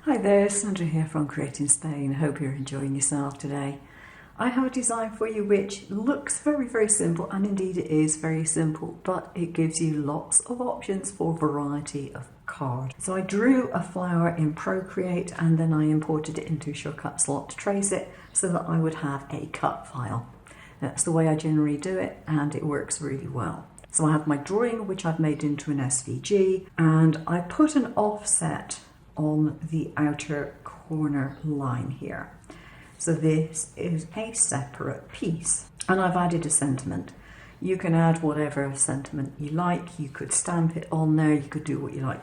Hi there, Sandra here from Create in Spain. Hope you're enjoying yourself today. I have a design for you which looks very simple, and indeed it is very simple, but it gives you lots of options for a variety of cards. So I drew a flower in Procreate and then I imported it into Shortcut Slot to trace it so that I would have a cut file. That's the way I generally do it and it works really well. So I have my drawing which I've made into an SVG, and I put an offset on the outer corner line here. So this is a separate piece, and I've added a sentiment. You can add whatever sentiment you like. You could stamp it on there, you could do what you like.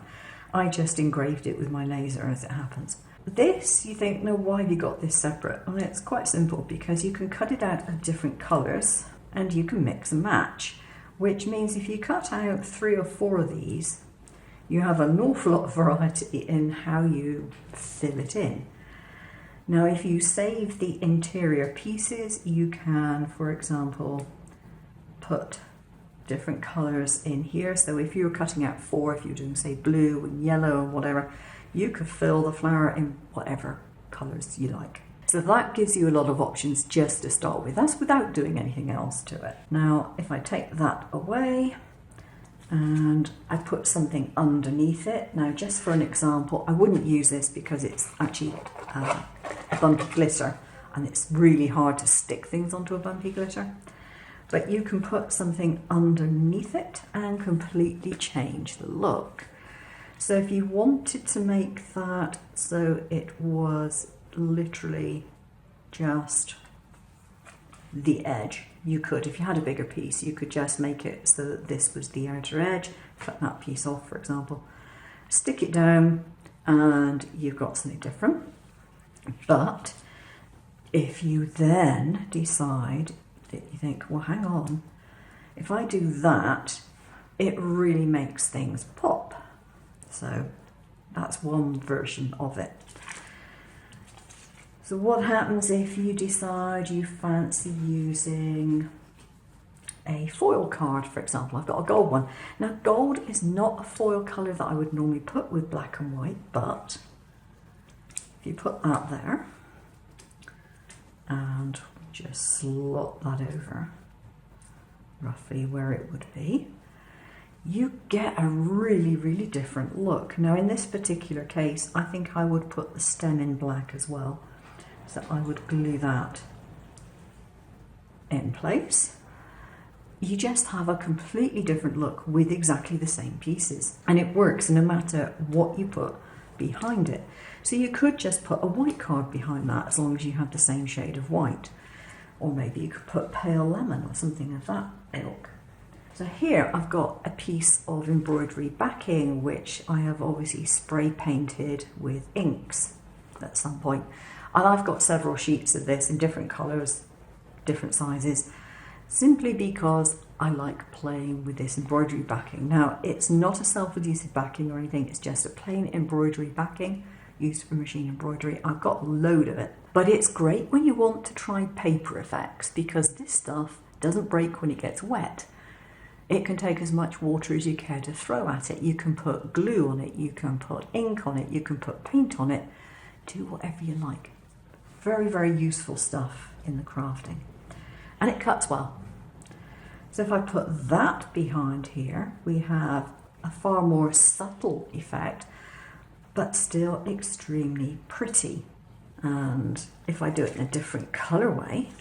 I just engraved it with my laser as it happens. This, you think, no, why have you got this separate? Well, it's quite simple, because you can cut it out of different colours and you can mix and match, which means if you cut out 3 or 4 of these, you have an awful lot of variety in how you fill it in. Now, if you save the interior pieces, you can, for example, put different colours in here. So if you're cutting out 4, if you're doing, say, blue and yellow and whatever, you could fill the flower in whatever colours you like. So that gives you a lot of options just to start with. That's without doing anything else to it. Now, if I take that away, and I put something underneath it. Now, just for an example, I wouldn't use this because it's actually a bumpy glitter and it's really hard to stick things onto a bumpy glitter. But you can put something underneath it and completely change the look. So if you wanted to make that so it was literally just the edge, you could. If you had a bigger piece, you could just make it so that this was the outer edge, cut that piece off, for example, stick it down, and you've got something different. But if you then decide that you think, well, hang on, if I do that, it really makes things pop. So that's one version of it. So what happens if you decide you fancy using a foil card, for example? I've got a gold one. Now, gold is not a foil colour that I would normally put with black and white, but if you put that there and just slot that over roughly where it would be, you get a really different look. Now, in this particular case, I think I would put the stem in black as well. So I would glue that in place. You just have a completely different look with exactly the same pieces. And it works no matter what you put behind it. So you could just put a white card behind that as long as you have the same shade of white. Or maybe you could put pale lemon or something of that ilk. So here I've got a piece of embroidery backing which I have obviously spray painted with inks at some point. And I've got several sheets of this in different colours, different sizes, simply because I like playing with this embroidery backing. Now, it's not a self-adhesive backing or anything, it's just a plain embroidery backing used for machine embroidery. I've got a load of it. But it's great when you want to try paper effects, because this stuff doesn't break when it gets wet. It can take as much water as you care to throw at it. You can put glue on it, you can put ink on it, you can put paint on it, do whatever you like. Very useful stuff in the crafting, and it cuts well. So if I put that behind here, we have a far more subtle effect, but still extremely pretty. And if I do it in a different colorway,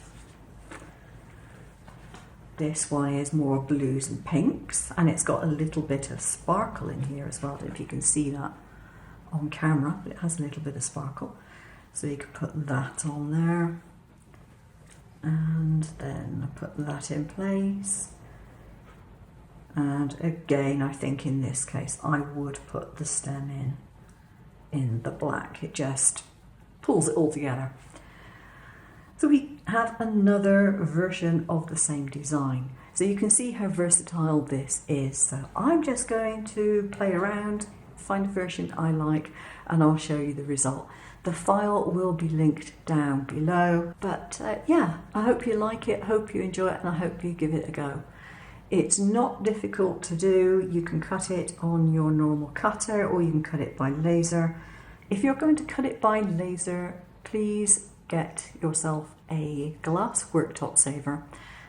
this one is more blues and pinks, and it's got a little bit of sparkle in here as well. I don't know if you can see that on camera, but it has a little bit of sparkle. So you could put that on there, and then put that in place. And again, I think in this case, I would put the stem in the black. It just pulls it all together. So we have another version of the same design. So you can see how versatile this is. So I'm just going to play around, find a version I like, and I'll show you the result. The file will be linked down below, but yeah, I hope you like it, hope you enjoy it, and I hope you give it a go. It's not difficult to do. You can cut it on your normal cutter, or you can cut it by laser. If you're going to cut it by laser, please get yourself a glass worktop saver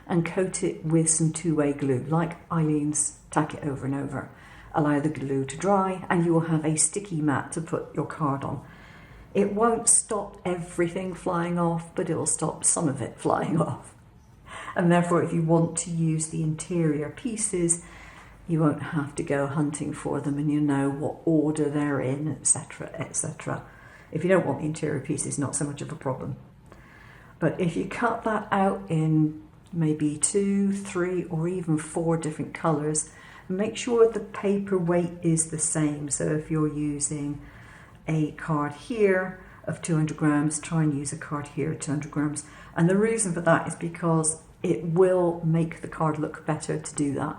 and coat it with some two-way glue, like Eileen's Tack It Over and Over. Allow the glue to dry and you will have a sticky mat to put your card on. It won't stop everything flying off, but it will stop some of it flying off. And therefore, if you want to use the interior pieces, you won't have to go hunting for them and you know what order they're in, etc., etc. If you don't want the interior pieces, not so much of a problem. But if you cut that out in maybe 2, 3, or even 4 different colours, make sure the paper weight is the same. So if you're using a card here of 200 grams, try and use a card here at 200 grams. And the reason for that is because it will make the card look better to do that.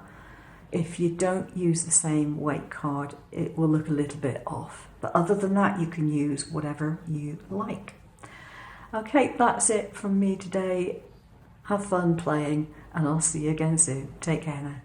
If you don't use the same weight card, it will look a little bit off. But other than that, you can use whatever you like. Okay, that's it from me today. Have fun playing, and I'll see you again soon. Take care now.